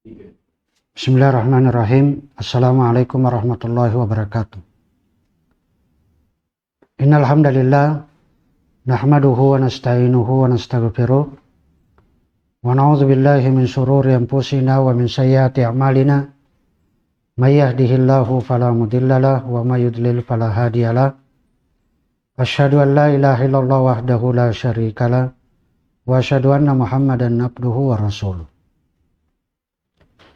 Bismillahirrahmanirrahim. Assalamualaikum warahmatullahi wabarakatuh. Innal hamdalillah nahmaduhu wa nasta'inuhu wa nastaghfiruh wa na'udzu billahi min shururi anfusina wa min sayyiati a'malina. May yahdihillahu fala mudhillalah wa may yudlil fala hadiyalah. Asyhadu an la ilaha illallah wahdahu la syarikalah wa asyhadu anna Muhammadan abduhu wa rasuluh.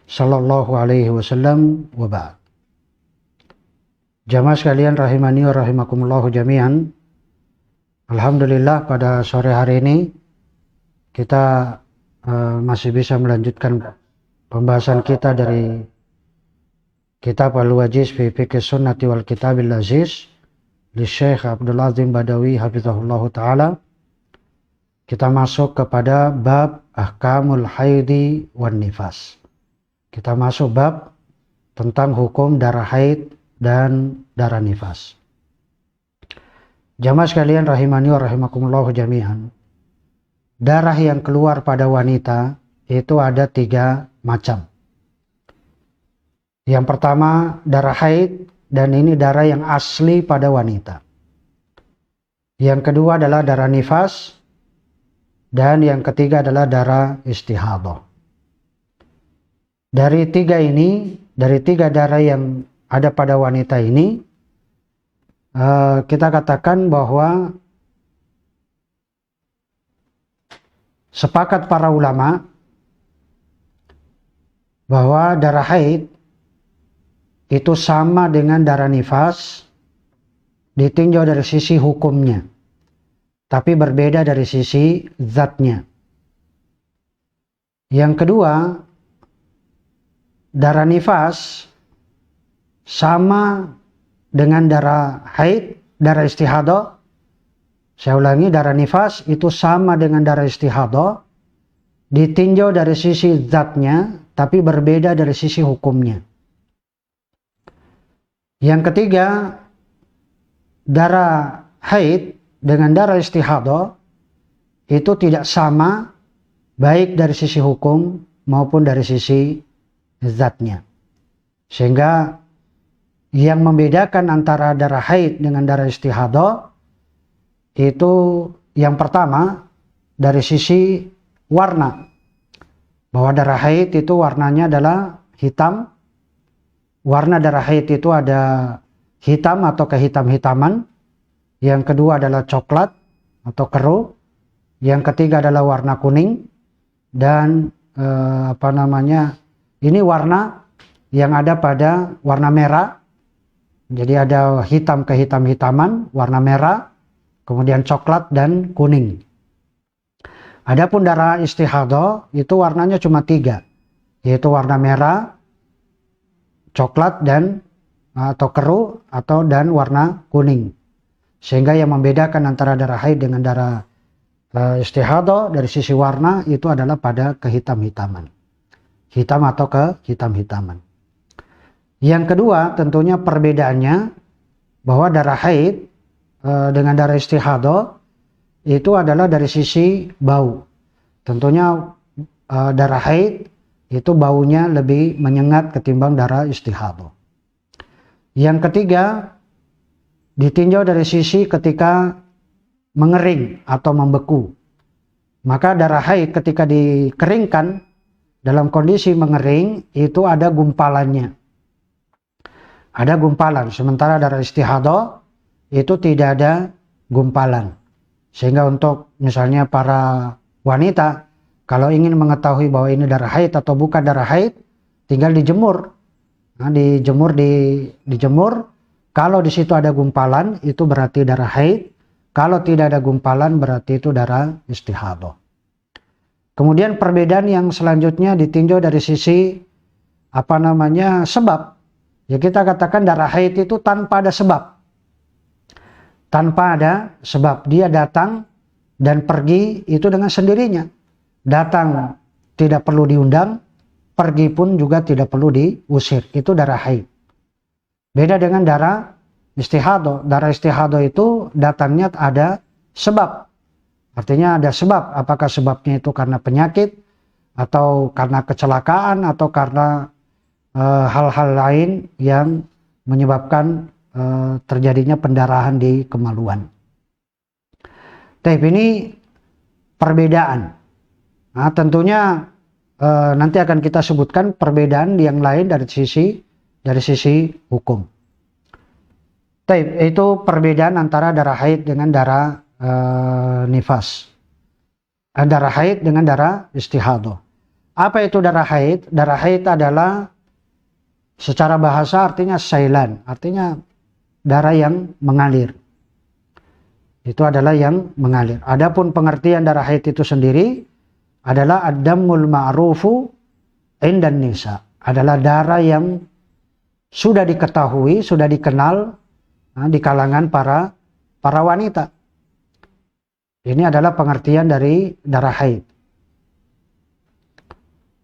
Sallallahu alaihi wasallam wa ba'd. Jamaah sekalian rahimani wa rahimakumullahu jami'an. Alhamdulillah pada sore hari ini kita masih bisa melanjutkan pembahasan kita dari kitab Al-Wajiz fi Fiqh Sunnati wal Kitabil Aziz li Syekh Abdul Azim Badawi hafizahullahu taala. Kita masuk kepada bab ahkamul haidi wan nifas. Kita masuk bab tentang hukum darah haid dan darah nifas. Jamaah sekalian rahimani wa rahimakumullahu jami'an. Darah yang keluar pada wanita itu ada 3 macam. Yang pertama darah haid, dan ini darah yang asli pada wanita. Yang kedua adalah darah nifas, dan yang ketiga adalah darah istihadah. Dari 3 darah yang ada pada wanita ini, kita katakan bahwa sepakat para ulama bahwa darah haid itu sama dengan darah nifas ditinjau dari sisi hukumnya, tapi berbeda dari sisi zatnya. Yang kedua, darah nifas sama dengan darah haid, darah istihadah. Saya ulangi, darah nifas itu sama dengan darah istihadah ditinjau dari sisi zatnya, tapi berbeda dari sisi hukumnya. Yang ketiga, darah haid dengan darah istihadah itu tidak sama baik dari sisi hukum maupun dari sisi zatnya. Sehingga yang membedakan antara darah haid dengan darah istihadah itu yang pertama dari sisi warna. Bahwa darah haid itu warnanya adalah hitam. Warna darah haid itu ada hitam atau kehitam-hitaman. Yang kedua adalah coklat atau keruh. Yang ketiga adalah warna kuning. Dan ini warna yang ada pada warna merah. Jadi ada hitam kehitam-hitaman, warna merah, kemudian coklat dan kuning. Adapun darah istihadah itu warnanya cuma 3, yaitu warna merah, coklat dan atau keruh dan warna kuning. Sehingga yang membedakan antara darah haid dengan darah istihadah dari sisi warna itu adalah pada kehitam-hitaman. Hitam atau kehitam-hitaman. Yang kedua tentunya perbedaannya bahwa darah haid dengan darah istihadah itu adalah dari sisi bau. Tentunya darah haid itu baunya lebih menyengat ketimbang darah istihadah. Yang ketiga ditinjau dari sisi ketika mengering atau membeku. Maka darah haid ketika dikeringkan dalam kondisi mengering itu ada gumpalannya. Ada gumpalan. Sementara darah istihadah itu tidak ada gumpalan. Sehingga untuk misalnya para wanita kalau ingin mengetahui bahwa ini darah haid atau bukan darah haid, tinggal dijemur. Nah, dijemur. Kalau di situ ada gumpalan itu berarti darah haid. Kalau tidak ada gumpalan berarti itu darah istihadah. Kemudian perbedaan yang selanjutnya ditinjau dari sisi sebab. Ya kita katakan darah haid itu tanpa ada sebab. Tanpa ada sebab. Dia datang dan pergi itu dengan sendirinya. Datang tidak perlu diundang, pergi pun juga tidak perlu diusir. Itu darah haid. Beda dengan darah istihadah. Darah istihadah itu datangnya ada sebab. Artinya ada sebab. Apakah sebabnya itu karena penyakit, atau karena kecelakaan atau karena hal-hal lain yang menyebabkan terjadinya pendarahan di kemaluan. Tapi ini perbedaan. Nah, tentunya nanti akan kita sebutkan perbedaan yang lain dari sisi hukum. Itu perbedaan antara darah haid dengan darah nifas. Darah haid dengan darah istihadah. Apa itu darah haid? Darah haid adalah secara bahasa artinya sailan, artinya darah yang mengalir. Itu adalah yang mengalir. Adapun pengertian darah haid itu sendiri adalah ad-dammul ma'rufu indan nisa. Adalah darah yang sudah diketahui, sudah dikenal di kalangan para wanita. Ini adalah pengertian dari darah haid.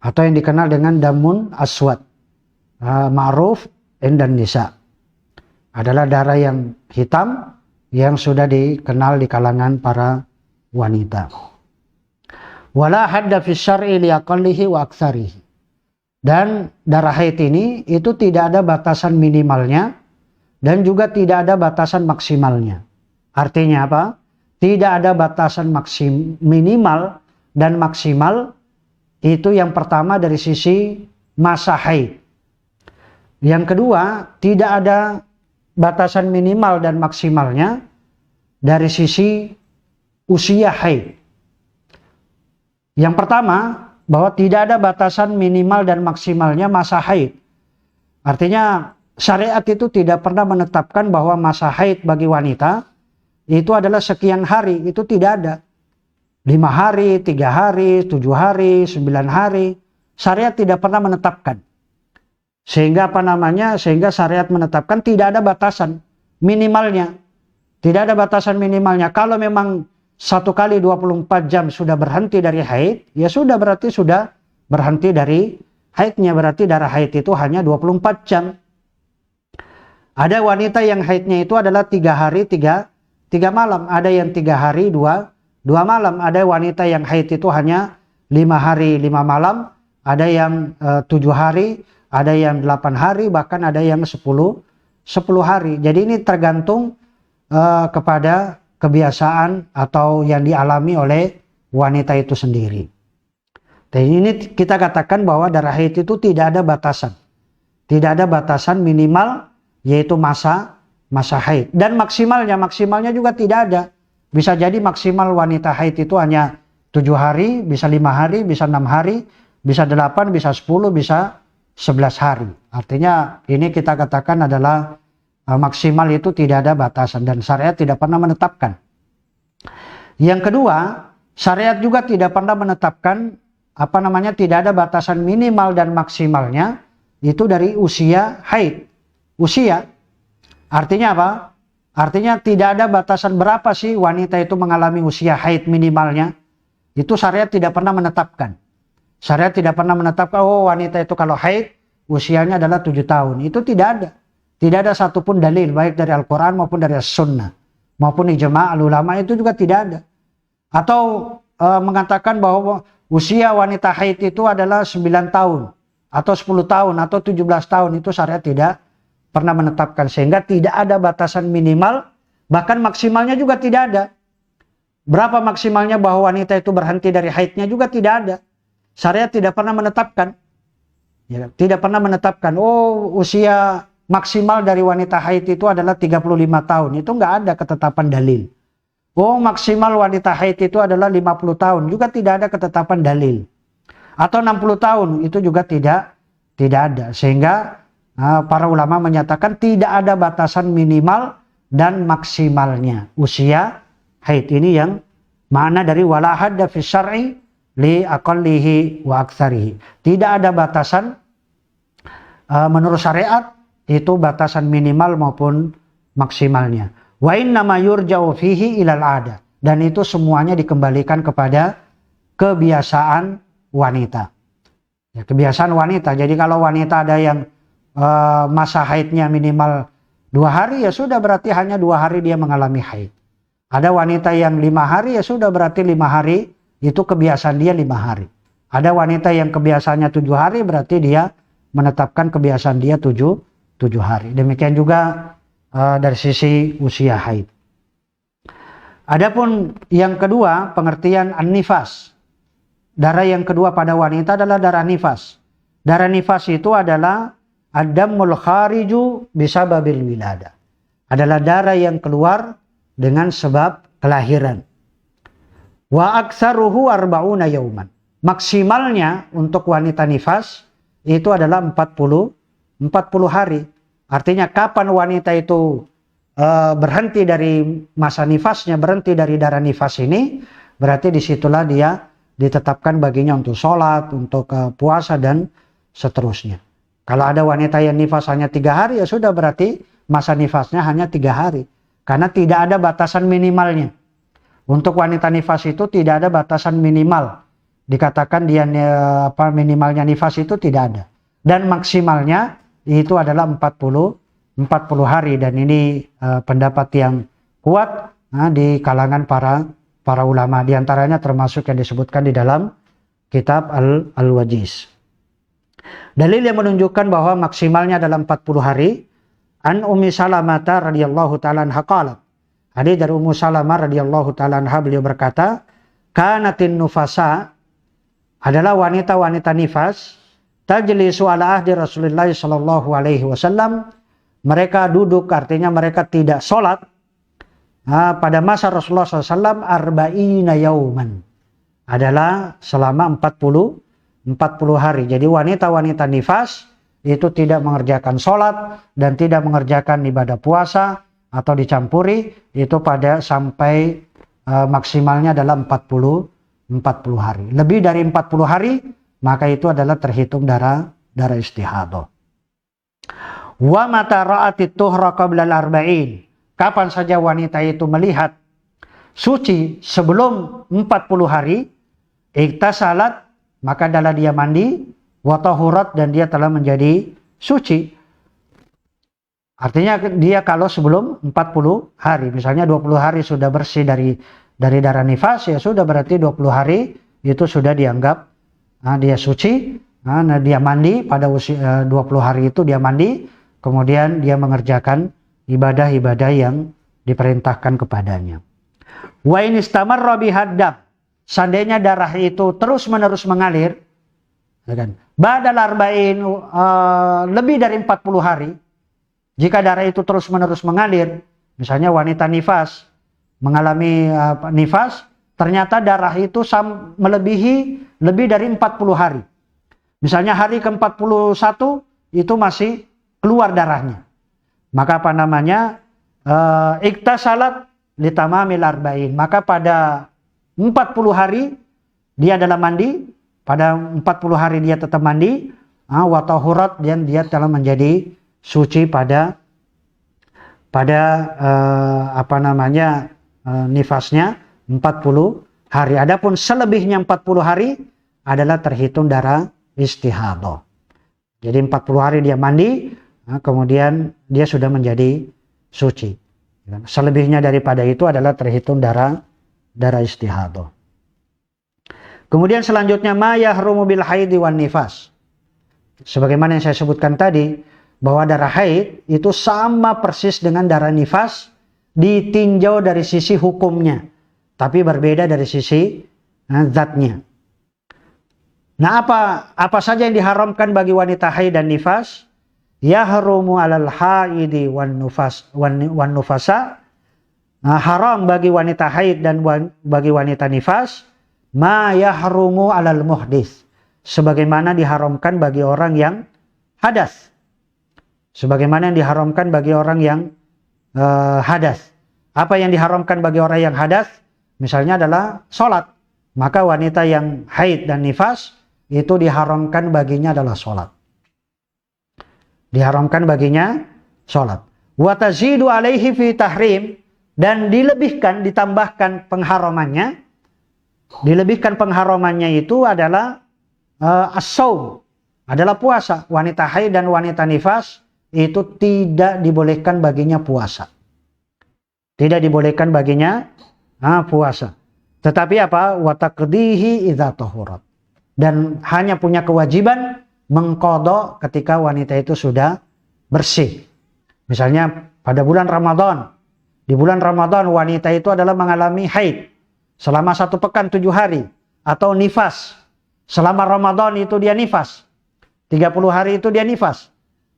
Atau yang dikenal dengan damun aswad. Ma'ruf indan nisa. Adalah darah yang hitam yang sudah dikenal di kalangan para wanita. Wala hadda fi syar'i li aqallihi wa aktsarihi. Dan darah haid ini itu tidak ada batasan minimalnya dan juga tidak ada batasan maksimalnya. Artinya apa? Tidak ada batasan minimal dan maksimal. Itu yang pertama dari sisi masa haid. Yang kedua, tidak ada batasan minimal dan maksimalnya dari sisi usia haid. Yang pertama, bahwa tidak ada batasan minimal dan maksimalnya masa haid. Artinya syariat itu tidak pernah menetapkan bahwa masa haid bagi wanita itu adalah sekian hari, itu tidak ada. 5 hari, 3 hari, 7 hari, 9 hari. Syariat tidak pernah menetapkan. Sehingga sehingga syariat menetapkan tidak ada batasan minimalnya. Tidak ada batasan minimalnya. Kalau memang 1 kali 24 jam sudah berhenti dari haid, ya sudah berarti sudah berhenti dari haidnya. Berarti darah haid itu hanya 24 jam. Ada wanita yang haidnya itu adalah 3 hari 3 malam. Ada yang 3 hari 2 malam. Ada wanita yang haid itu hanya 5 hari 5 malam. Ada yang 7 hari. Ada yang 8 hari. Bahkan ada yang 10 hari. Jadi ini tergantung kepada kebiasaan atau yang dialami oleh wanita itu sendiri. Dan ini kita katakan bahwa darah haid itu tidak ada batasan. Tidak ada batasan minimal yaitu masa haid. Dan maksimalnya juga tidak ada. Bisa jadi maksimal wanita haid itu hanya 7 hari, bisa 5 hari, bisa 6 hari, bisa 8, bisa 10, bisa 11 hari. Artinya ini kita katakan adalah maksimal itu tidak ada batasan dan syariat tidak pernah menetapkan. Yang kedua, syariat juga tidak pernah menetapkan tidak ada batasan minimal dan maksimalnya itu dari usia haid. Usia artinya apa? Artinya tidak ada batasan berapa sih wanita itu mengalami usia haid minimalnya. Itu syariat tidak pernah menetapkan. Syariat tidak pernah menetapkan, oh wanita itu kalau haid usianya adalah 7 tahun. Itu tidak ada. Tidak ada satupun dalil baik dari Al-Quran maupun dari As-Sunnah. Maupun ijma' ulama itu juga tidak ada. Atau mengatakan bahwa usia wanita haid itu adalah 9 tahun. Atau 10 tahun atau 17 tahun. Itu syariat tidak pernah menetapkan, sehingga tidak ada batasan minimal, bahkan maksimalnya juga tidak ada. Berapa maksimalnya bahwa wanita itu berhenti dari haidnya juga tidak ada. Syariat tidak pernah menetapkan. Ya, tidak pernah menetapkan, oh usia maksimal dari wanita haid itu adalah 35 tahun. Itu nggak ada ketetapan dalil. Oh maksimal wanita haid itu adalah 50 tahun. Juga tidak ada ketetapan dalil. Atau 60 tahun itu juga tidak ada. Sehingga para ulama menyatakan tidak ada batasan minimal dan maksimalnya usia haid. Ini yang makna dari wala hadda fi syar'i li aqallihi wa aktsarihi. Tidak ada batasan menurut syariat itu batasan minimal maupun maksimalnya. Wa inna ma yurja'u fihi ilal 'ada. Dan itu semuanya dikembalikan kepada kebiasaan wanita. Ya, kebiasaan wanita. Jadi kalau wanita ada yang masa haidnya minimal 2 hari, ya sudah berarti hanya 2 hari dia mengalami haid. Ada wanita yang 5 hari, ya sudah berarti 5 hari itu kebiasaan dia 5 hari. Ada wanita yang kebiasaannya 7 hari, berarti dia menetapkan kebiasaan dia 7 hari. Demikian juga dari sisi usia haid. Adapun yang kedua, pengertian an-nifas. Darah yang kedua pada wanita adalah darah nifas. Darah nifas itu adalah ad-dammul khariju bisababil wilada. Adalah darah yang keluar dengan sebab kelahiran. Wa aksaruhu arba'una yauman. Maksimalnya untuk wanita nifas itu adalah 40 hari. Artinya kapan wanita itu berhenti dari masa nifasnya, berhenti dari darah nifas ini, berarti disitulah dia ditetapkan baginya untuk sholat, untuk puasa dan seterusnya. Kalau ada wanita yang nifas hanya 3 hari, ya sudah, berarti masa nifasnya hanya 3 hari. Karena tidak ada batasan minimalnya. Untuk wanita nifas itu tidak ada batasan minimal. Dikatakan dia minimalnya nifas itu tidak ada. Dan maksimalnya itu adalah 40 hari. Dan ini pendapat yang kuat di kalangan para ulama. Di antaranya termasuk yang disebutkan di dalam kitab Al-Wajiz. Dalil yang menunjukkan bahwa maksimalnya dalam 40 hari. An Ummi Salamah radhiyallahu ta'ala anha qalat. Hadis dari Ummu Salamah radhiyallahu ta'ala anha, beliau berkata, kanatin nufasa, adalah wanita-wanita nifas, tajlisu ala ahdi Rasulullah sallallahu alaihi wasallam. Mereka duduk, artinya mereka tidak sholat pada masa Rasulullah SAW arba'ina yauman. Adalah selama 40 hari. Jadi wanita-wanita nifas itu tidak mengerjakan sholat dan tidak mengerjakan ibadah puasa atau dicampuri itu pada sampai maksimalnya dalam 40 hari. Lebih dari 40 hari maka itu adalah terhitung darah istihadah. Wa mata ra'atit tuhra qabla al-arba'in. Kapan saja wanita itu melihat suci sebelum 40 hari, iktasalat, maka adalah dia mandi, wa tahurat, dan dia telah menjadi suci. Artinya dia kalau sebelum 40 hari, misalnya 20 hari sudah bersih dari darah nifas, ya sudah, berarti 20 hari itu sudah dianggap dia suci. Dia mandi pada usia 20 hari itu dia mandi, kemudian dia mengerjakan ibadah-ibadah yang diperintahkan kepadanya. Wa in istamarra bihaddam, seandainya darah itu terus-menerus mengalir, ya kan? Ba'dal arba'in, lebih dari 40 hari, jika darah itu terus-menerus mengalir, misalnya wanita nifas mengalami nifas, ternyata darah itu melebihi lebih dari 40 hari. Misalnya hari ke-41 itu masih keluar darahnya. Maka apa namanya? Iktasalat litamamil arba'in. Maka pada 40 hari dia adalah mandi, pada 40 hari dia tetap mandi, wa tahurat, dan dia telah menjadi suci pada nifasnya 40 hari. Adapun selebihnya 40 hari adalah terhitung darah istihadah. Jadi 40 hari dia mandi, kemudian dia sudah menjadi suci. Selebihnya daripada itu adalah terhitung darah istihadah. Kemudian selanjutnya ma yahrumu bil haidi wan nifas. Sebagaimana yang saya sebutkan tadi, bahwa darah haid itu sama persis dengan darah nifas, ditinjau dari sisi hukumnya, tapi berbeda dari sisi zatnya. Nah, apa saja yang diharamkan bagi wanita haid dan nifas? Yahrumu alal haidi wan nufasa. Haram bagi wanita haid dan bagi wanita nifas. Ma yahrumu alal muhdis. Sebagaimana diharamkan bagi orang yang hadas. Sebagaimana yang diharamkan bagi orang yang hadas. Apa yang diharamkan bagi orang yang hadas? Misalnya adalah sholat. Maka wanita yang haid dan nifas itu diharamkan baginya adalah sholat. Diharamkan baginya sholat. Wa tazidu alaihi fi tahrim, dan ditambahkan pengharamannya. Dilebihkan pengharamannya itu adalah as-shaum, adalah puasa. Wanita haid dan wanita nifas itu tidak dibolehkan baginya puasa. Tidak dibolehkan baginya puasa. Tetapi apa? Wa taqdihi idza tahurat. dan hanya punya kewajiban mengqadha ketika wanita itu sudah bersih. Misalnya pada bulan Ramadan. Di bulan Ramadan wanita itu adalah mengalami haid selama 1 pekan 7 hari. Atau nifas. Selama Ramadan itu dia nifas. 30 hari itu dia nifas.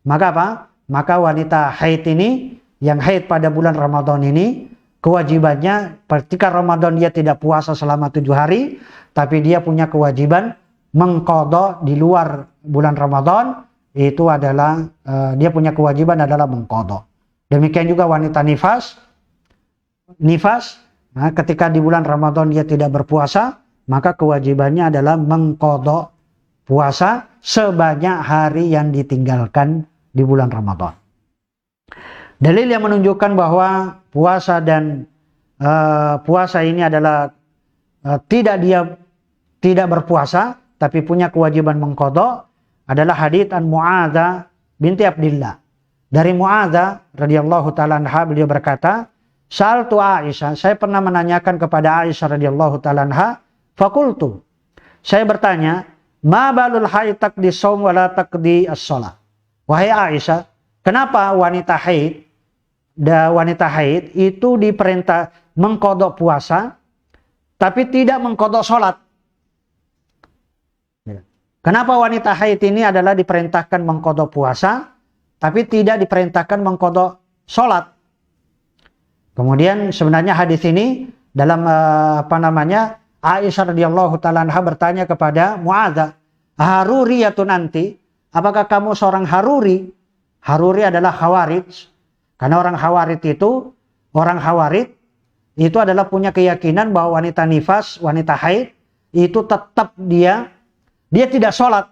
Maka apa? Maka wanita haid ini, yang haid pada bulan Ramadan ini, kewajibannya ketika Ramadan dia tidak puasa selama 7 hari, tapi dia punya kewajiban mengqadha di luar bulan Ramadan, itu adalah dia punya kewajiban adalah mengqadha. Demikian juga wanita nifas, nah, ketika di bulan Ramadan dia tidak berpuasa, maka kewajibannya adalah mengqadha puasa sebanyak hari yang ditinggalkan di bulan Ramadan. Dalil yang menunjukkan bahwa puasa dan puasa ini adalah tidak berpuasa tapi punya kewajiban mengqadha adalah hadits an Mu'adzah binti Abdillah. Dari Mu'adzah radhiyallahu taala anha, beliau berkata, "Sa'altu Aisyah, saya pernah menanyakan kepada Aisyah radhiyallahu taala anha, faqultu, saya bertanya, ma balul haid taqdi shaum wa la taqdi as-shalah." Wahai Aisyah, kenapa wanita haid itu diperintah mengqadha puasa tapi tidak mengqadha salat? Kenapa wanita haid ini adalah diperintahkan mengqadha puasa tapi tidak diperintahkan mengqadha salat? Kemudian sebenarnya hadis ini dalam Aisyah radhiyallahu taala anha bertanya kepada Mu'adzah, "Haruriyatun anti?" Apakah kamu seorang Haruri? Haruri adalah Khawarij. Karena orang Khawarij itu adalah punya keyakinan bahwa wanita nifas, wanita haid itu tetap dia tidak sholat.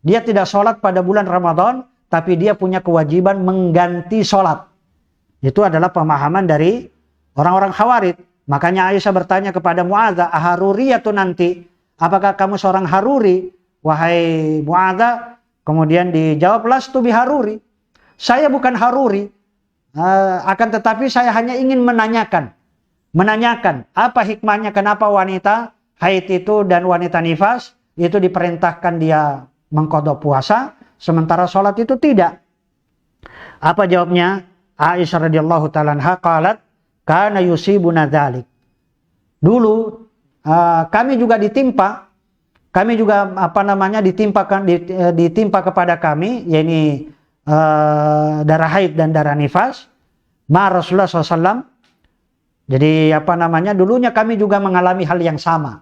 Dia tidak sholat pada bulan Ramadan, tapi dia punya kewajiban mengganti sholat. Itu adalah pemahaman dari orang-orang Khawarij. Makanya Aisyah bertanya kepada Mu'adzah, "Aharuriyatun nanti?" Apakah kamu seorang Haruri? Wahai Mu'adzah, kemudian dijawab, "Lastu biharuri." Saya bukan Haruri. Akan tetapi saya hanya ingin menanyakan apa hikmahnya kenapa wanita haid itu dan wanita nifas itu diperintahkan dia mengqadha puasa sementara sholat itu tidak. Apa jawabnya? Aisyah radhiyallahu taala anha qalat, "Kana yusibuna dzalik." Dulu kami juga ditimpa ditimpa kepada kami, yakni darah haid dan darah nifas, ma Rasulullah SAW. Jadi dulunya kami juga mengalami hal yang sama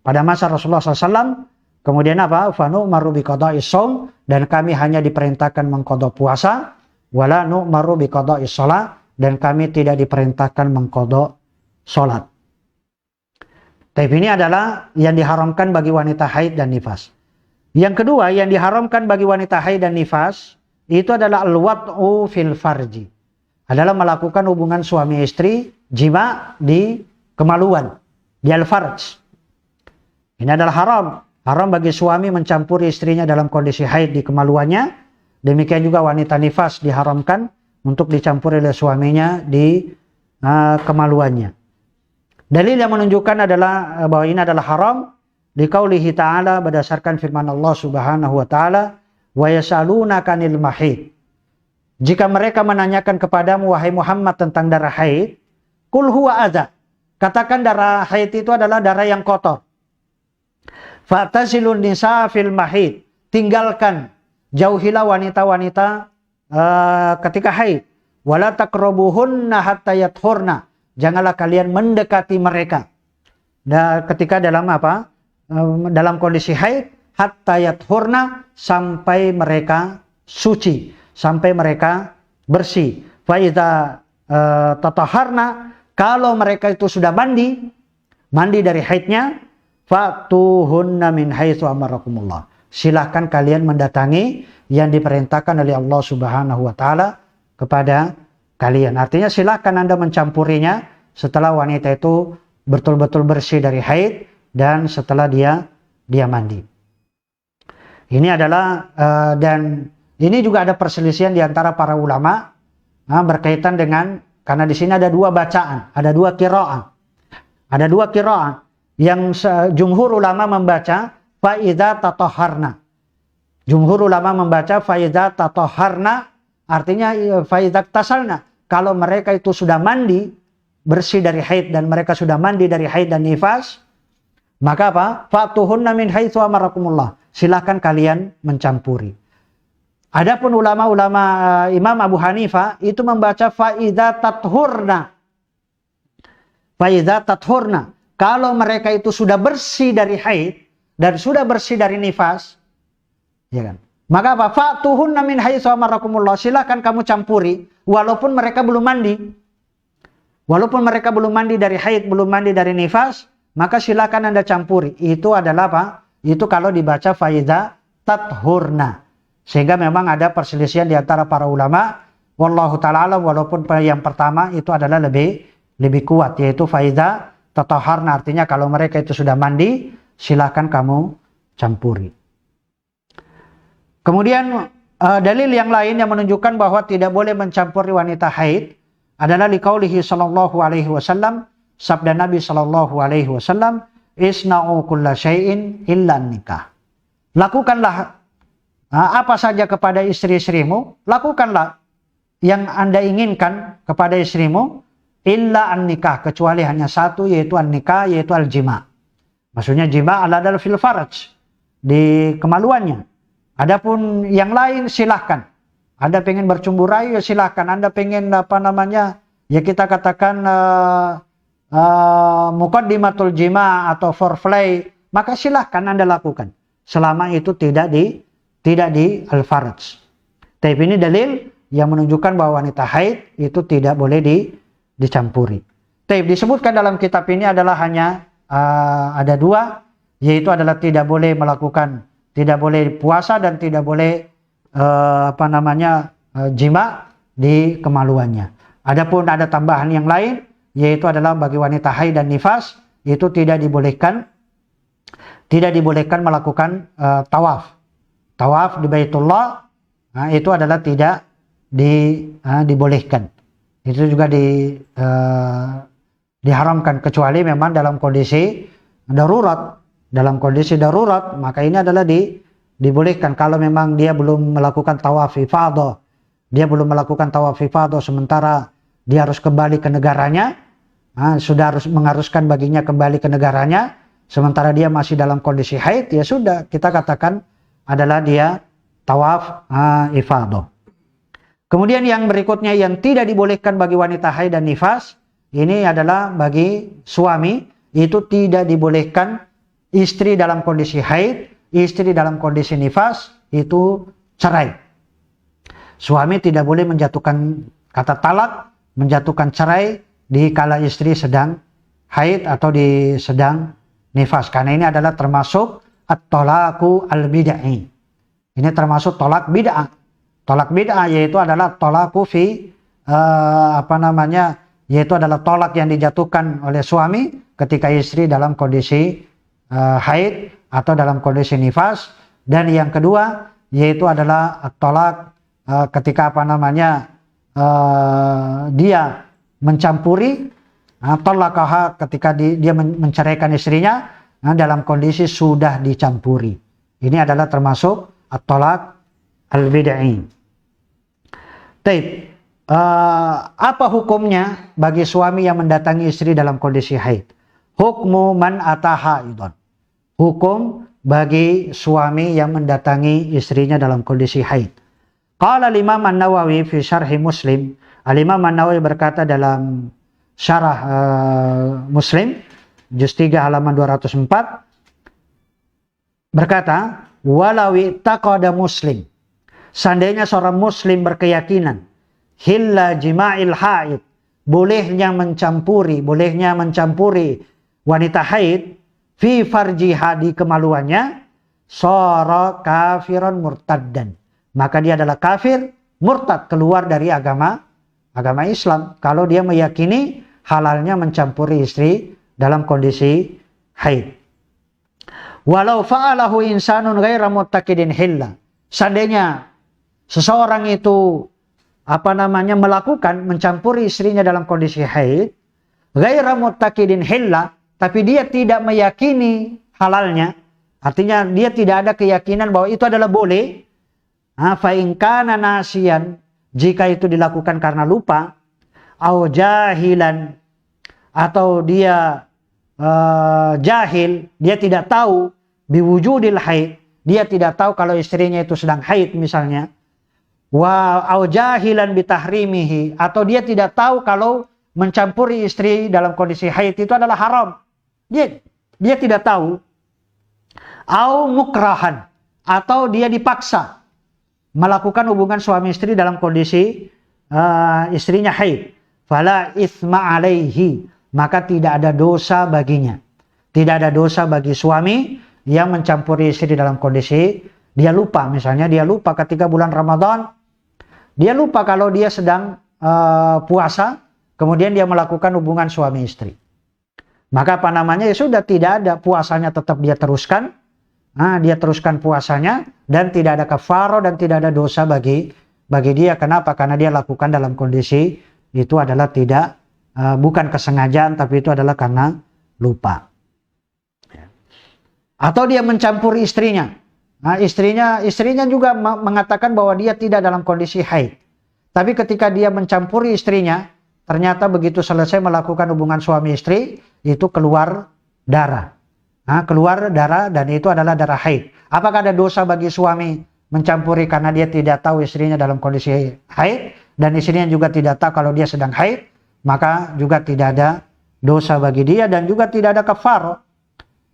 pada masa Rasulullah SAW. Kemudian fanu maru biqada'is shaum, dan kami hanya diperintahkan mengqadha puasa, wala nu maru biqada'is shalah, dan kami tidak diperintahkan mengqadha salat. Tapi ini adalah yang diharamkan bagi wanita haid dan nifas. Yang kedua yang diharamkan bagi wanita haid dan nifas itu adalah al-wad'u fil farji. Adalah melakukan hubungan suami istri, jima di kemaluan, di al-farj. Ini adalah haram. Haram bagi suami mencampuri istrinya dalam kondisi haid di kemaluannya. Demikian juga wanita nifas diharamkan untuk dicampuri oleh suaminya di kemaluannya. Dalil yang menunjukkan adalah bahwa ini adalah haram liqaulihi ta'ala, berdasarkan firman Allah Subhanahu wa taala, wa yasalunaka 'anil mahid. Jika mereka menanyakan kepadamu wahai Muhammad tentang darah haid, qul huwa adza. Katakan darah haid itu adalah darah yang kotor. Fa'tazilun nisa fil mahid. Tinggalkan, jauhilah wanita-wanita ketika haid. Wala taqrabuhunna hatta yathurna. Janganlah kalian mendekati mereka. Ketika dalam dalam kondisi haid, hatta yathurna, sampai mereka suci, sampai mereka bersih. Fa idza tataharna, kalau mereka itu sudah mandi dari haidnya, fatuhunna min haitsu amarakumullah. Silahkan kalian mendatangi yang diperintahkan oleh Allah Subhanahu wa taala kepada kalian. Artinya silahkan Anda mencampurinya setelah wanita itu betul-betul bersih dari haid dan setelah dia mandi. Ini adalah dan ini juga ada perselisihan di antara para ulama berkaitan dengan, karena di sini ada dua bacaan, ada dua qiraah. Ada dua qiraah. Yang jumhur ulama membaca fa idza tatahharna. Jumhur ulama membaca fa idza tatahharna, artinya fa idza tasalna, kalau mereka itu sudah mandi bersih dari haid dan mereka sudah mandi dari haid dan nifas, maka apa? Fatuhunna min haitsu amarakumullah. Silakan kalian mencampuri. Adapun ulama-ulama Imam Abu Hanifah itu membaca fa idza tathurna. Fa idza tathurna. Kalau mereka itu sudah bersih dari haid dan sudah bersih dari nifas, ya kan? Maka apa? Fatuhunna min haitsu amarakumullah. Silakan kamu campuri walaupun mereka belum mandi. Walaupun mereka belum mandi dari haid, belum mandi dari nifas, maka silakan Anda campuri. Itu adalah apa? Itu kalau dibaca fa idza tathurna. Sehingga memang ada perselisihan di antara para ulama. Wallahu ta'ala alam, walaupun yang pertama itu adalah lebih kuat, yaitu fa idza tatahharna, artinya kalau mereka itu sudah mandi, silakan kamu campuri. Kemudian dalil yang lain yang menunjukkan bahwa tidak boleh mencampuri wanita haid adalah liqaulihi sallallahu alaihi wasallam, sabda Nabi sallallahu alaihi wasallam, isna'u kulla syai'in illa nikah. Lakukanlah apa saja kepada istri-istrimu, lakukanlah yang Anda inginkan kepada istrimu, illa an-nikah, kecuali hanya satu, yaitu an-nikah, yaitu al-jima. Maksudnya jima adalah fil faraj, di kemaluannya. Adapun yang lain silahkan. Anda pengen bercumbu rayu, ya silahkan. Anda pengen ya kita katakan muqaddimatul jima atau foreplay, maka silahkan Anda lakukan. Selama itu tidak di al-faraj. Tapi ini dalil yang menunjukkan bahwa wanita haid itu tidak boleh dicampuri. Tapi disebutkan dalam kitab ini adalah hanya ada dua, yaitu adalah tidak boleh puasa dan tidak boleh jima di kemaluannya. Adapun ada tambahan yang lain, yaitu adalah bagi wanita haid dan nifas itu tidak dibolehkan melakukan tawaf. Tawaf di Baitullah itu adalah tidak dibolehkan. Itu juga diharamkan kecuali memang dalam kondisi darurat. Dalam kondisi darurat maka ini adalah dibolehkan kalau memang dia belum melakukan tawaf ifadah. Dia belum melakukan tawaf ifadah sementara dia harus kembali ke negaranya. Sudah harus mengharuskan baginya kembali ke negaranya. Sementara dia masih dalam kondisi haid, ya sudah kita katakan adalah dia tawaf ifadah. Kemudian yang berikutnya yang tidak dibolehkan bagi wanita haid dan nifas, ini adalah bagi suami, itu tidak dibolehkan istri dalam kondisi haid, istri dalam kondisi nifas, itu cerai. Suami tidak boleh menjatuhkan kata talak, menjatuhkan cerai di kala istri sedang haid atau sedang nifas. Karena ini adalah termasuk at-talaqu al-bid'ah. Ini termasuk tolak bid'ah. Tolak bid'ah yaitu adalah tolaqu fi yaitu adalah tolak yang dijatuhkan oleh suami ketika istri dalam kondisi haid atau dalam kondisi nifas. Dan yang kedua yaitu adalah tolak ketika dia mencampuri talaqaha, ketika dia menceraikan istrinya dalam kondisi sudah dicampuri. Ini adalah termasuk at-talaq al-bid'i. Taib. Apa hukumnya bagi suami yang mendatangi istri dalam kondisi haid? Hukmu man ataha idon. Hukum bagi suami yang mendatangi istrinya dalam kondisi haid. Qala Imam An-Nawawi fi syarhi Muslim. Al-Imam An-Nawawi berkata dalam syarah Muslim juz 3 halaman 204 berkata, walawi taqada muslim, seandainya seorang muslim berkeyakinan hilla jima'il haid, bolehnya mencampuri wanita haid fi farjiha, di kemaluannya, sara kafiran murtaddan, maka dia adalah kafir murtad, keluar dari agama Islam kalau dia meyakini halalnya mencampuri istri dalam kondisi haid. Walau fa'alahu insanun ghaira muttaqidin hilla, seandainya seseorang itu melakukan mencampuri istrinya dalam kondisi haid, ghaira muttaqidin hilla, tapi dia tidak meyakini halalnya, Artinya dia tidak ada keyakinan bahwa itu adalah boleh. Fa in kana nasiyan, jika itu dilakukan karena lupa, au jahilan, atau dia jahil, dia tidak tahu biwujudil haid, dia tidak tahu kalau istrinya itu sedang haid misalnya, wa au jahilan bitahrimihi, atau dia tidak tahu kalau mencampuri istri dalam kondisi haid itu adalah haram. Dia tidak tahu. Au mukrahan, atau dia dipaksa melakukan hubungan suami istri dalam kondisi istrinya haid. Fala itsma alaihi, maka tidak ada dosa baginya. Tidak ada dosa bagi suami yang mencampuri istri dalam kondisi dia lupa. Misalnya dia lupa ketika bulan Ramadan, dia lupa kalau dia sedang puasa, kemudian dia melakukan hubungan suami istri. Maka apa namanya, ya sudah, tidak ada, puasanya tetap dia teruskan. Dia teruskan puasanya dan tidak ada kafarah dan tidak ada dosa bagi dia. Kenapa? Karena dia lakukan dalam kondisi itu adalah tidak bukan kesengajaan, tapi itu adalah karena lupa. Atau dia mencampuri istrinya. Istrinya juga mengatakan bahwa dia tidak dalam kondisi haid. Tapi ketika dia mencampuri istrinya, ternyata begitu selesai melakukan hubungan suami istri, itu keluar darah. Keluar darah, dan itu adalah darah haid. Apakah ada dosa bagi suami mencampuri karena dia tidak tahu istrinya dalam kondisi haid, dan istrinya juga tidak tahu kalau dia sedang haid? Maka juga tidak ada dosa bagi dia, dan juga tidak ada kafar.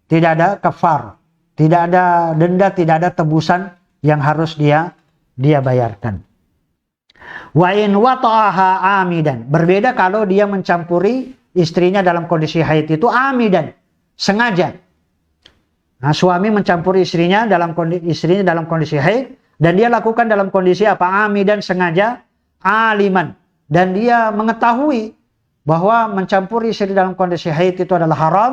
Tidak ada kafar, tidak ada denda, tidak ada tebusan yang harus dia bayarkan. Wa in wata'aha amidan. Berbeda kalau dia mencampuri istrinya dalam kondisi haid itu amidan, sengaja. Suami mencampuri istrinya dalam kondisi haid, dan dia lakukan dalam kondisi apa? Amidan, sengaja, aliman, dan dia mengetahui bahwa mencampuri istri dalam kondisi haid itu adalah haram,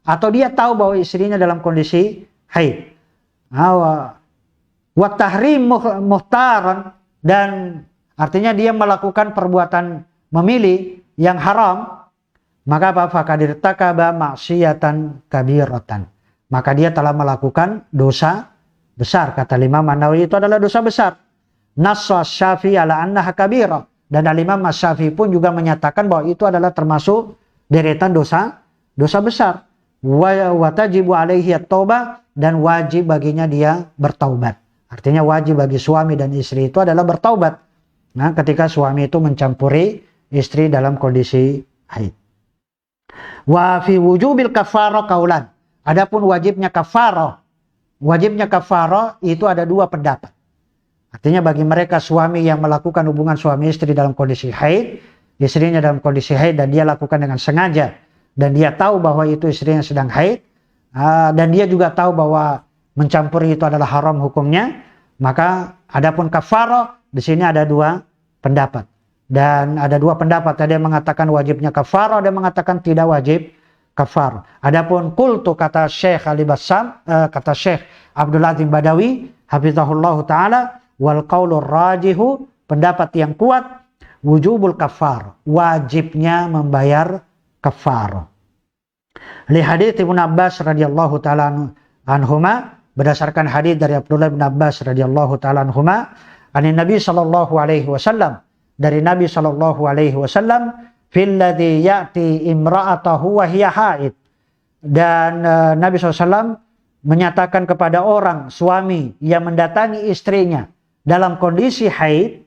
atau dia tahu bahwa istrinya dalam kondisi haid. Wa tahrim muhtaran, dan artinya dia melakukan perbuatan memilih yang haram, maka apa? Faqad irtakaba ma'siyatan kabiratan. Maka dia telah melakukan dosa besar. Kata Imam An-Nawawi, itu adalah dosa besar. Nassa Syafi'i ala annaha kabira. Dan Imam Syafi'i pun juga menyatakan bahwa itu adalah termasuk deretan dosa besar. Wa tajibu alaihi at-taubah, dan wajib baginya dia bertaubat. Artinya wajib bagi suami dan istri itu adalah bertaubat. Ketika suami itu mencampuri istri dalam kondisi haid. Wa fi wujubil kafarah kaulan. Adapun wajibnya kafarah itu ada dua pendapat. Artinya bagi mereka suami yang melakukan hubungan suami istri dalam kondisi haid, istrinya dalam kondisi haid dan dia lakukan dengan sengaja, dan dia tahu bahwa itu istrinya sedang haid, dan dia juga tahu bahwa mencampuri itu adalah haram hukumnya, maka adapun kafarah di sini ada dua pendapat. Dan ada dua pendapat, ada yang mengatakan wajibnya kafarah, ada yang mengatakan tidak wajib kafar. Adapun qultu, kata Syekh Ali Bassam, kata Syekh Abdul Azim Badawi hafizahullah taala, wal qaulur rajihu, pendapat yang kuat, wujubul kafar, wajibnya membayar kafar. Li hadits Ibnu Abbas radhiyallahu taala anhuma, berdasarkan hadis dari Abdullah bin Abbas radhiyallahu taala anhuma, anin Nabi sallallahu alaihi wasallam, dari Nabi sallallahu alaihi wasallam, fil ladzi ya'ti imra'atahu wa hiya haid. Dan Nabi SAW menyatakan kepada orang, suami yang mendatangi istrinya dalam kondisi haid.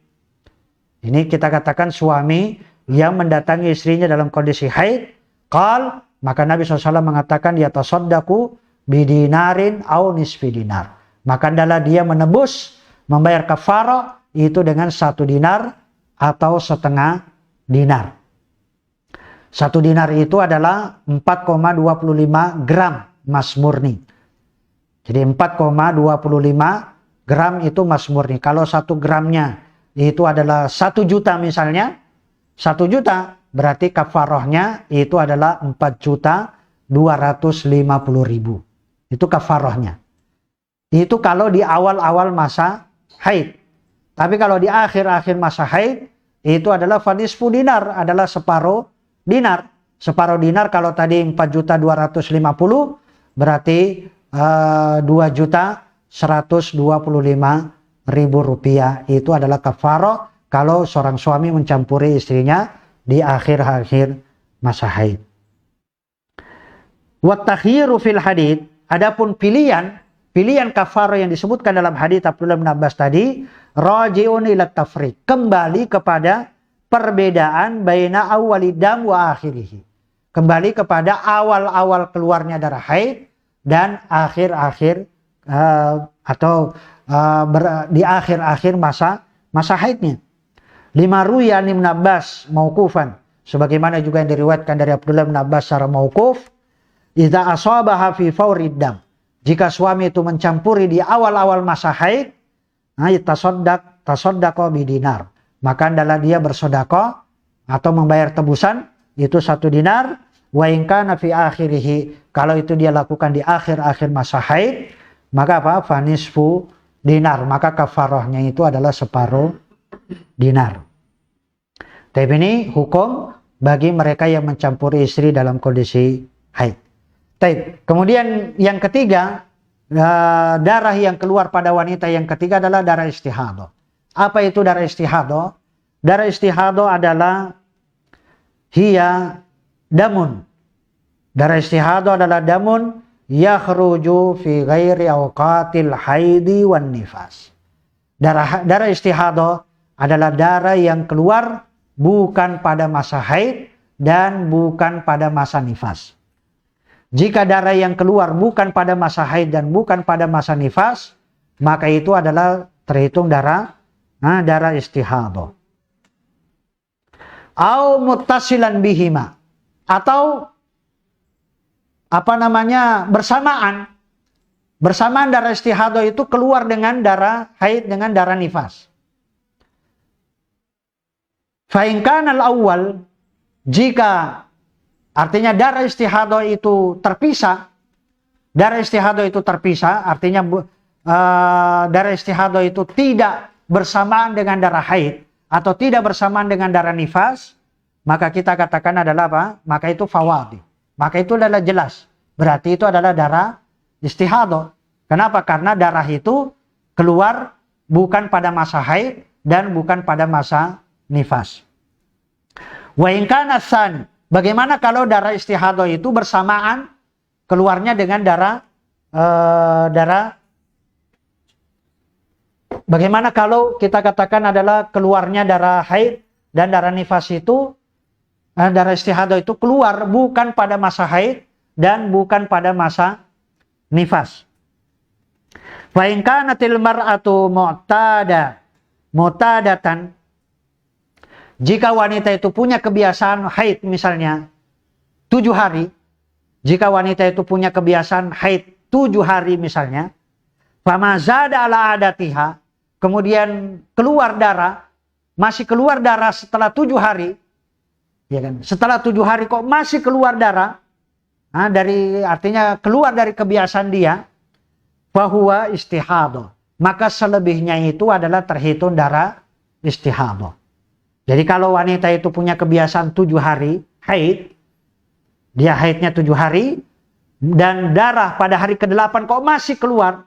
Ini kita katakan suami yang mendatangi istrinya dalam kondisi haid. Qal, maka Nabi SAW mengatakan, yatasaddaqu bidinarin au nisfi dinar. Maka adalah dia menebus, membayar kafarah itu dengan 1 dinar atau setengah dinar. 1 dinar itu adalah 4,25 gram emas murni. Jadi 4,25 gram itu emas murni. Kalau 1 gramnya itu adalah 1 juta misalnya, 1 juta berarti kafarahnya itu adalah 4.250.000. Itu kafarahnya. Itu kalau di awal-awal masa haid. Tapi kalau di akhir-akhir masa haid, itu adalah fanisfu dinar, adalah separuh dinar. Separuh dinar kalau tadi 4.250.000, berarti 2.125.000 rupiah. Itu adalah kafarah kalau seorang suami mencampuri istrinya di akhir-akhir masa haid. Wa takhyiru fil hadits, adapun pilihan kafarah yang disebutkan dalam hadits Abdullah bin Abbas tadi, raji'un ila tafriq, kembali kepada perbedaan baina awwalidam wa akhirih. Kembali kepada awal-awal keluarnya darah haid dan akhir-akhir di akhir-akhir masa haidnya. Lima ruya an Ibn Abbas mauqufan, sebagaimana juga yang diriwayatkan dari Abdullah bin Abbas secara mauquf, idza asabaha fi fawrid dam, jika suami itu mencampuri di awal-awal masa haid, tasaddaq bidinar, maka adalah dia bersedekah atau membayar tebusan itu 1 dinar. Wa in kana fi akhirih, kalau itu dia lakukan di akhir-akhir masa haid, maka apa? Fanisfu dinar, maka kafarahnya itu adalah separuh dinar. Tapi ini hukum bagi mereka yang mencampuri istri dalam kondisi haid. Baik. Kemudian yang ketiga, darah yang keluar pada wanita yang ketiga adalah darah istihadah. Apa itu darah istihadah? Darah istihadah adalah hiya damun. Darah istihadah adalah damun yakhruju fi ghairi awqatil haidi wan nifas. Darah istihadah adalah darah yang keluar bukan pada masa haid dan bukan pada masa nifas. Jika darah yang keluar bukan pada masa haid dan bukan pada masa nifas, maka itu adalah terhitung darah istihadah. Au muttasilan bihima, atau bersamaan darah istihadah itu keluar dengan darah haid dengan darah nifas. Fa in kana al-awwal, jika artinya darah istihadah itu terpisah, artinya darah istihadah itu tidak bersamaan dengan darah haid atau tidak bersamaan dengan darah nifas, maka kita katakan adalah apa? Maka itu fawadih. Maka itu adalah jelas. Berarti itu adalah darah istihadah. Kenapa? Karena darah itu keluar bukan pada masa haid dan bukan pada masa nifas. Wa in kana tsani, bagaimana kalau darah istihadah itu bersamaan keluarnya dengan bagaimana kalau kita katakan adalah keluarnya darah haid dan darah nifas itu, darah istihadah itu keluar bukan pada masa haid dan bukan pada masa nifas. Fa in kanatil mar'atu mu'tadatan, jika wanita itu punya kebiasaan haid misalnya 7 hari, jika wanita itu punya kebiasaan haid 7 hari misalnya, fama zada ala adatiha, kemudian keluar darah, masih keluar darah setelah 7 hari, ya kan? Setelah 7 hari kok masih keluar darah, artinya keluar dari kebiasaan dia, fahuwa istihadah, maka selebihnya itu adalah terhitung darah istihadah. Jadi kalau wanita itu punya kebiasaan 7 hari haid, dia haidnya 7 hari, dan darah pada hari ke-8 kok masih keluar,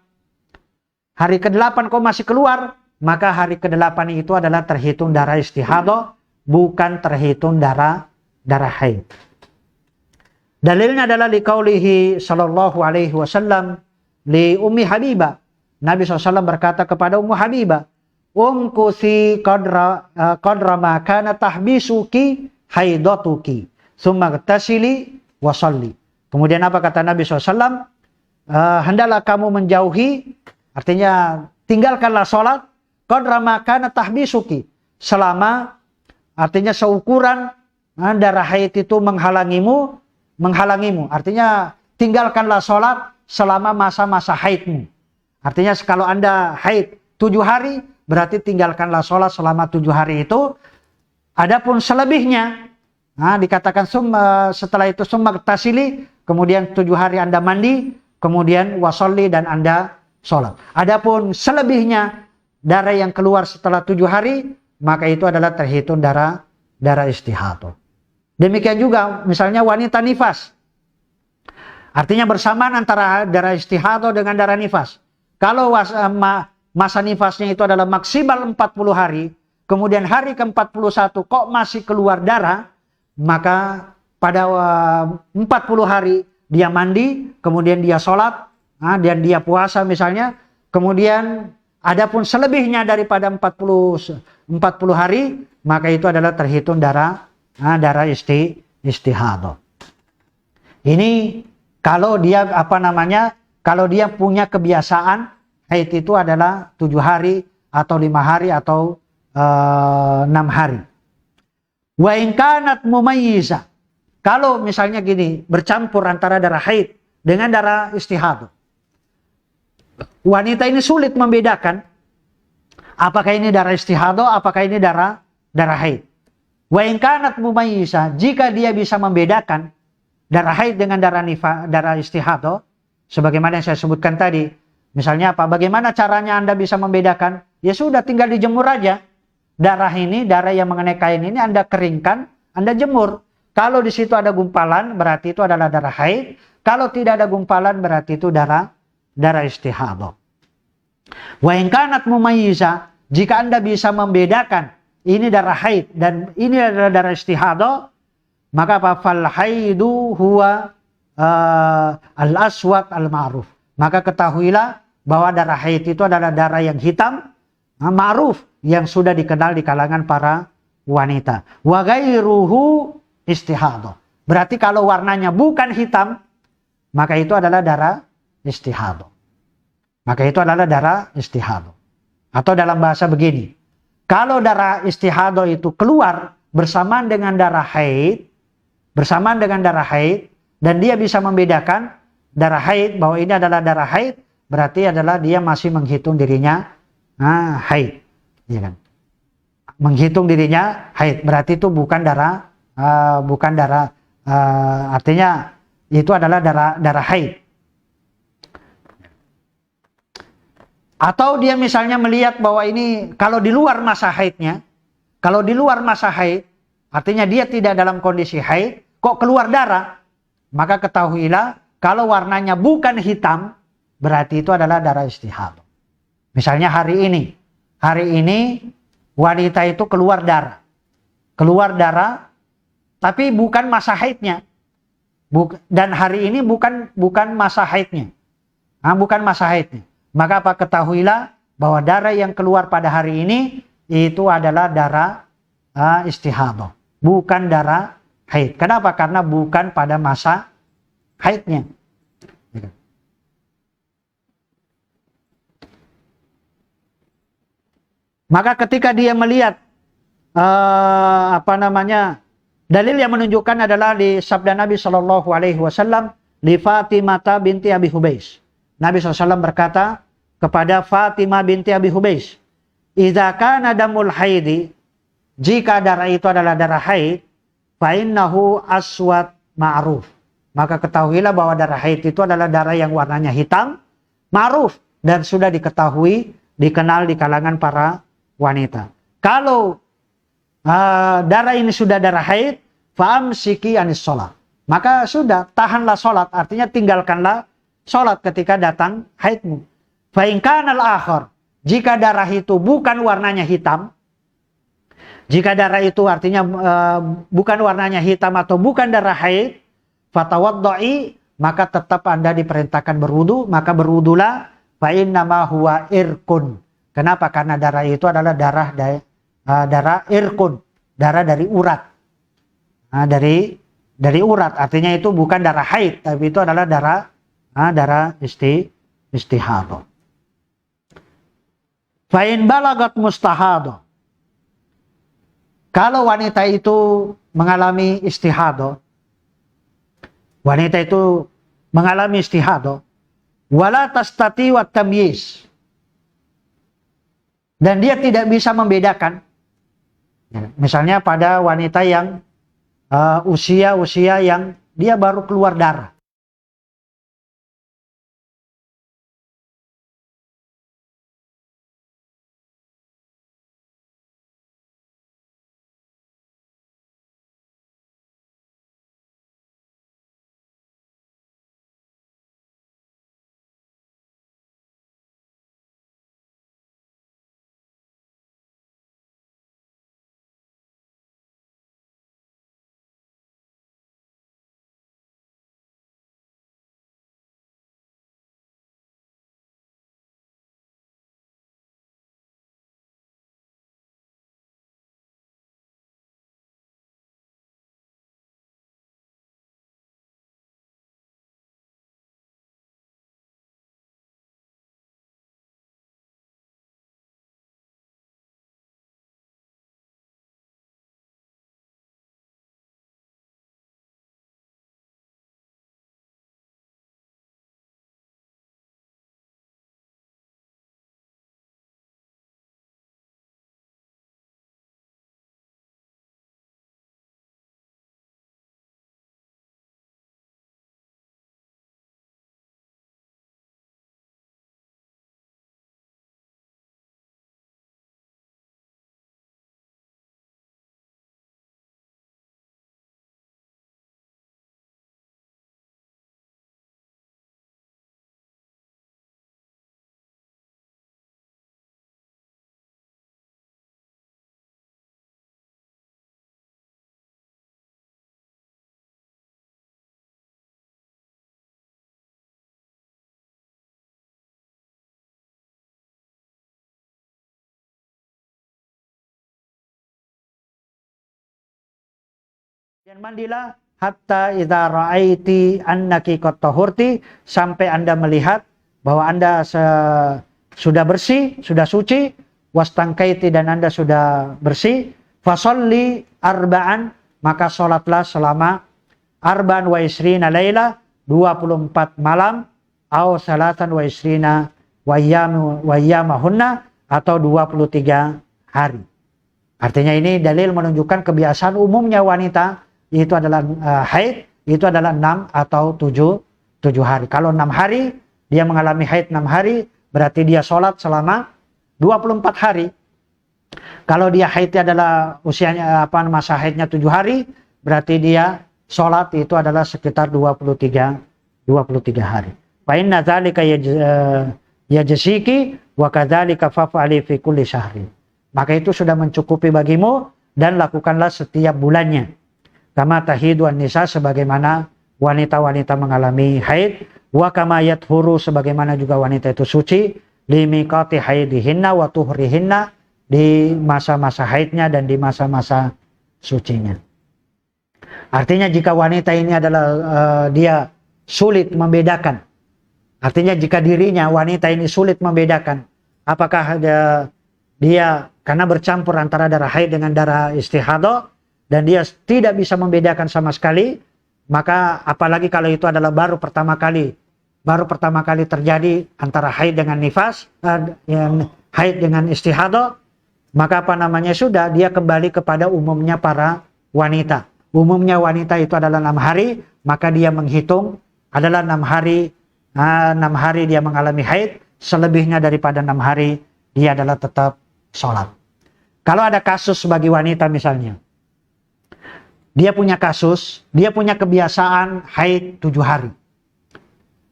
hari ke-8 kok masih keluar, maka hari ke-8 itu adalah terhitung darah istihadah, bukan terhitung darah haid. Dalilnya adalah liqaulihi sallallahu alaihi wasallam li Ummi Habibah. Nabi SAW berkata kepada Ummu Habibah, umkusi qadra ma kana tahbisuki haidatuki summa tasili wa shalli. Kemudian apa kata Nabi SAW? Hendaklah kamu menjauhi, artinya tinggalkanlah sholat, qadra ma kana tahbisuki, selama, artinya seukuran darah haid itu menghalangimu, artinya tinggalkanlah sholat selama masa-masa haidmu. Artinya kalau Anda haid 7 hari, berarti tinggalkanlah sholat selama 7 hari itu. Adapun selebihnya, dikatakan setelah itu summa tasili, kemudian 7 hari Anda mandi, kemudian wasolli dan Anda sholat. Adapun selebihnya, darah yang keluar setelah 7 hari, maka itu adalah terhitung darah istihadah. Demikian juga misalnya wanita nifas. Artinya bersamaan antara darah istihadah dengan darah nifas. Kalau masa nifasnya itu adalah maksimal 40 hari, kemudian hari ke-41 kok masih keluar darah, maka pada 40 hari dia mandi, kemudian dia sholat, dan dia puasa misalnya, kemudian adapun selebihnya daripada 40 hari, maka itu adalah terhitung darah istihadah. Ini kalau dia kalau dia punya kebiasaan haid itu adalah 7 hari atau 5 hari atau 6 hari. Wa in kanat mumayyiza. Kalau misalnya gini, bercampur antara darah haid dengan darah istihadah. Wanita ini sulit membedakan apakah ini darah istihadah, apakah ini darah haid. Wa in kanat mumayyiza, jika dia bisa membedakan darah haid dengan darah istihadah, sebagaimana yang saya sebutkan tadi. Misalnya apa? Bagaimana caranya Anda bisa membedakan? Ya sudah, tinggal dijemur aja. Darah ini, darah yang mengenai kain ini Anda keringkan, Anda jemur. Kalau di situ ada gumpalan, berarti itu adalah darah haid. Kalau tidak ada gumpalan, berarti itu darah istihadah. Wa in kanat mumayyiza, jika Anda bisa membedakan ini darah haid dan ini adalah darah istihadah, maka apa? Fal haidu huwa al-aswad al-ma'ruf. Maka ketahuilah bahwa darah haid itu adalah darah yang hitam, ma'ruf, yang sudah dikenal di kalangan para wanita. Wa ghairuhu istihadah. Berarti kalau warnanya bukan hitam, maka itu adalah darah istihadah. Maka itu adalah darah istihadah. Atau dalam bahasa begini, kalau darah istihadah itu keluar bersamaan dengan darah haid, dan dia bisa membedakan darah haid bahwa ini adalah darah haid, berarti adalah dia masih menghitung dirinya haid, ya kan? Menghitung dirinya haid, berarti itu bukan darah artinya itu adalah darah haid. Atau dia misalnya melihat bahwa ini kalau di luar masa haidnya, artinya dia tidak dalam kondisi haid, kok keluar darah, maka ketahuilah kalau warnanya bukan hitam, berarti itu adalah darah istihadah. Misalnya hari ini wanita itu keluar darah, tapi bukan masa haidnya, dan hari ini bukan masa haidnya, Maka apa? Ketahuilah bahwa darah yang keluar pada hari ini itu adalah darah istihadah, bukan darah haid. Kenapa? Karena bukan pada masa haidnya. Maka ketika dia melihat dalil yang menunjukkan adalah di sabda Nabi Shallallahu Alaihi Wasallam, li Fatimah binti Abi Hubais. Nabi SAW berkata kepada Fatimah binti Abi Hubais, idza kana damul haidi, jika darah itu adalah darah haid, fa innahu aswad ma'ruf. Maka ketahuilah bahwa darah haid itu adalah darah yang warnanya hitam, ma'ruf, dan sudah dikenal di kalangan para wanita. Kalau darah ini sudah darah haid, fa'amsiki anis sholat. Maka sudah, tahanlah sholat, artinya tinggalkanlah sholat ketika datang haidmu. Fa in kana al-akhar, jika darah itu bukan warnanya hitam, jika darah itu artinya bukan warnanya hitam atau bukan darah haid, fatawadda'i, maka tetap Anda diperintahkan berwudu, maka berwudulah, fa innama huwa irkun. Kenapa? Karena darah itu adalah darah irkun, darah dari urat. Dari urat, artinya itu bukan darah haid, tapi itu adalah darah istihadah. Fa in balagat mustahadah. Kalau wanita itu mengalami istihadah, wala tastati wa tamyiz, dan dia tidak bisa membedakan. Misalnya pada wanita yang usia yang dia baru keluar darah, Dan mandilah hatta idza ra'aiti annaki qad tahurti, sampai Anda melihat bahwa Anda sudah bersih, sudah suci, wastangkaiti, dan Anda sudah bersih, fasolli arba'an, maka sholatlah selama arba'an wa isrina laila, 24 malam, au salatan wa isrina wa ayyamahunna, atau 23 hari. Artinya ini dalil menunjukkan kebiasaan umumnya wanita itu adalah haid, itu adalah 6 atau 7 hari. Kalau 6 hari, dia mengalami haid 6 hari, berarti dia sholat selama 24 hari. Kalau dia haidnya adalah usianya masa haidnya 7 hari, berarti dia sholat itu adalah sekitar 23 hari. Fa inna dzalika yajziki wa kadzalika fa'ali fi kulli syahrin. Maka itu sudah mencukupi bagimu dan lakukanlah setiap bulannya. Kama tahidu an-nisa, sebagaimana wanita-wanita mengalami haid, wa kama yathuru, sebagaimana juga wanita itu suci, limiqati haidihinna wa tuhrihinna, di masa-masa haidnya dan di masa-masa sucinya. Artinya jika wanita ini adalah dia sulit membedakan, artinya jika dirinya wanita ini sulit membedakan apakah dia karena bercampur antara darah haid dengan darah istihadah, dan dia tidak bisa membedakan sama sekali, maka apalagi kalau itu adalah baru pertama kali terjadi antara haid dengan nifas, haid dengan istihadah, maka sudah dia kembali kepada umumnya para wanita. Umumnya wanita itu adalah 6 hari, maka dia menghitung adalah 6 hari dia mengalami haid, selebihnya daripada 6 hari dia adalah tetap sholat. Kalau ada kasus bagi wanita misalnya, dia punya kebiasaan haid 7 hari.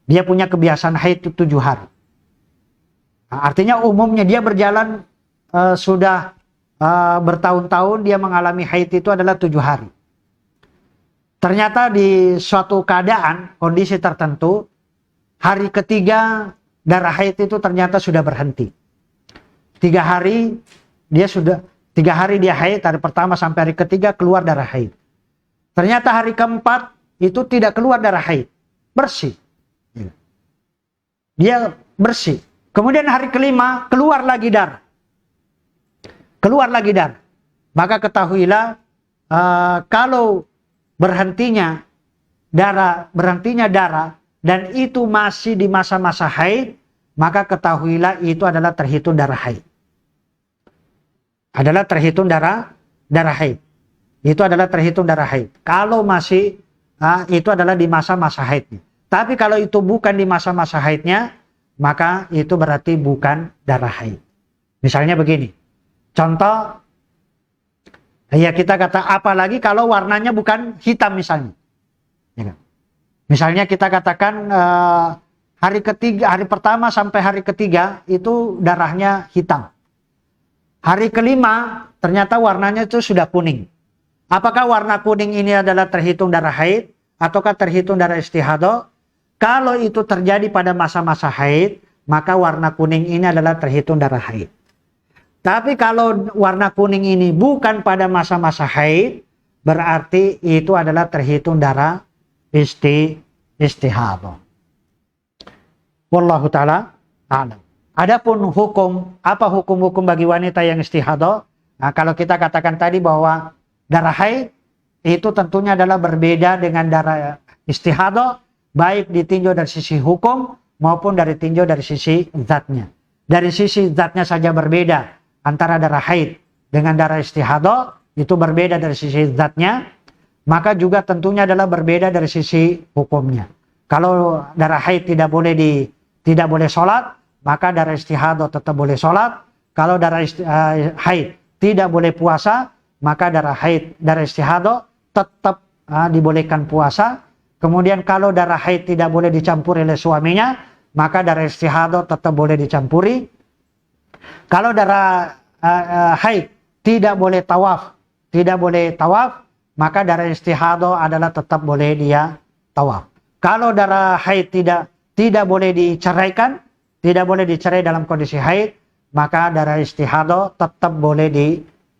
Dia punya kebiasaan haid 7 hari. Nah, artinya umumnya dia berjalan sudah bertahun-tahun dia mengalami haid itu adalah 7 hari. Ternyata di suatu keadaan, kondisi tertentu, hari ketiga darah haid itu ternyata sudah berhenti. 3 hari dia haid, hari pertama sampai hari ketiga keluar darah haid. Ternyata hari keempat itu tidak keluar darah haid, bersih. Dia bersih. Kemudian hari kelima keluar lagi darah. Maka ketahuilah kalau berhentinya darah dan itu masih di masa-masa haid, maka ketahuilah itu adalah terhitung darah haid. Itu adalah terhitung darah haid. Kalau masih itu adalah di masa-masa haidnya. Tapi kalau itu bukan di masa-masa haidnya, maka itu berarti bukan darah haid. Misalnya begini, contoh, ya kita kata apalagi kalau warnanya bukan hitam misalnya. Ya kan? Misalnya kita katakan hari pertama sampai hari ketiga itu darahnya hitam. Hari kelima ternyata warnanya itu sudah kuning. Apakah warna kuning ini adalah terhitung darah haid ataukah terhitung darah istihadah? Kalau itu terjadi pada masa-masa haid, maka warna kuning ini adalah terhitung darah haid. Tapi kalau warna kuning ini bukan pada masa-masa haid, berarti itu adalah terhitung darah istihadah. Wallahu ta'ala a'lam. Adapun apa hukum bagi wanita yang istihadah? Nah, kalau kita katakan tadi bahwa darah haid itu tentunya adalah berbeda dengan darah istihadah, baik ditinjau dari sisi hukum maupun ditinjau dari sisi zatnya. Dari sisi zatnya saja berbeda antara darah haid dengan darah istihadah, itu berbeda dari sisi zatnya, maka juga tentunya adalah berbeda dari sisi hukumnya. Kalau darah haid tidak boleh sholat, maka darah istihadah tetap boleh sholat. Kalau darah haid tidak boleh puasa, maka darah istihadah tetap dibolehkan puasa. Kemudian kalau darah haid tidak boleh dicampuri oleh suaminya, maka darah istihadah tetap boleh dicampuri. Kalau darah haid tidak boleh tawaf, maka darah istihadah adalah tetap boleh dia tawaf. Kalau darah haid tidak boleh diceraikan, tidak boleh dicerai dalam kondisi haid, maka darah istihadah tetap boleh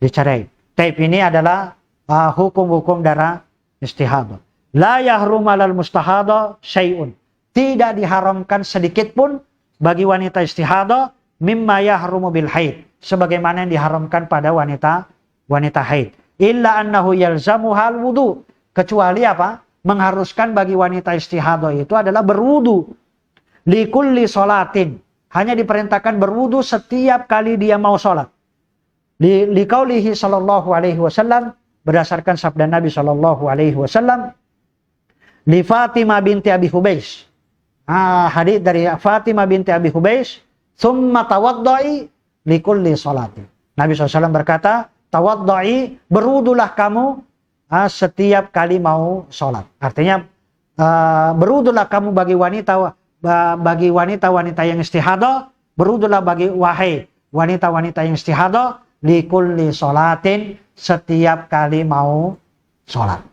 dicerai. Tapi ini adalah hukum-hukum darah istihadah. La yahrum 'alal mustahadah syai'un. Tidak diharamkan sedikit pun bagi wanita istihadah mimma yahrumu bil haid, sebagaimana yang diharamkan pada wanita haid. Illa annahu yalzamuhal wudu, kecuali apa? Mengharuskan bagi wanita istihadah itu adalah berwudu. Likulli sholatin, hanya diperintahkan berwudu setiap kali dia mau sholat. Liqaulihi sallallahu alaihi wasallam, berdasarkan sabda Nabi sallallahu alaihi wasallam, li Fatimah binti Abi Hubeish. Hadits dari Fatimah binti Abi Hubeish, "Tsumma tawaddai likulli sholatin." Nabi SAW berkata, tawaddai, berwudulah kamu setiap kali mau sholat. Artinya berwudulah kamu bagi wanita yang istihadah, berwudulah bagi wahai wanita-wanita yang istihadah likulli sholatin, setiap kali mau sholat.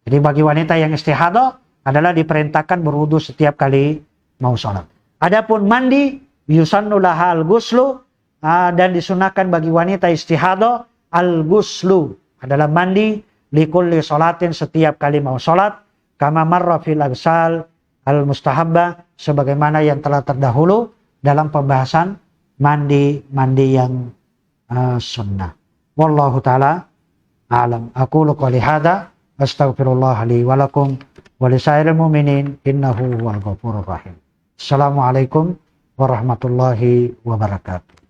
Jadi bagi wanita yang istihadah adalah diperintahkan berwudu setiap kali mau sholat. Adapun mandi, yusannu laha al-ghuslu, dan disunahkan bagi wanita istihadah al-ghuslu, adalah mandi likulli sholatin, setiap kali mau sholat, kama marra fil aghsal al-mustahabbah, sebagaimana yang telah terdahulu dalam pembahasan mandi yang sunnah. Wallahu ta'ala a'lam. Aqulu qouli hadza astaghfirullah li wa lakum wa lisairil mu'minin innahu huwal ghafurur rahim. Assalamualaikum warahmatullahi wabarakatuh.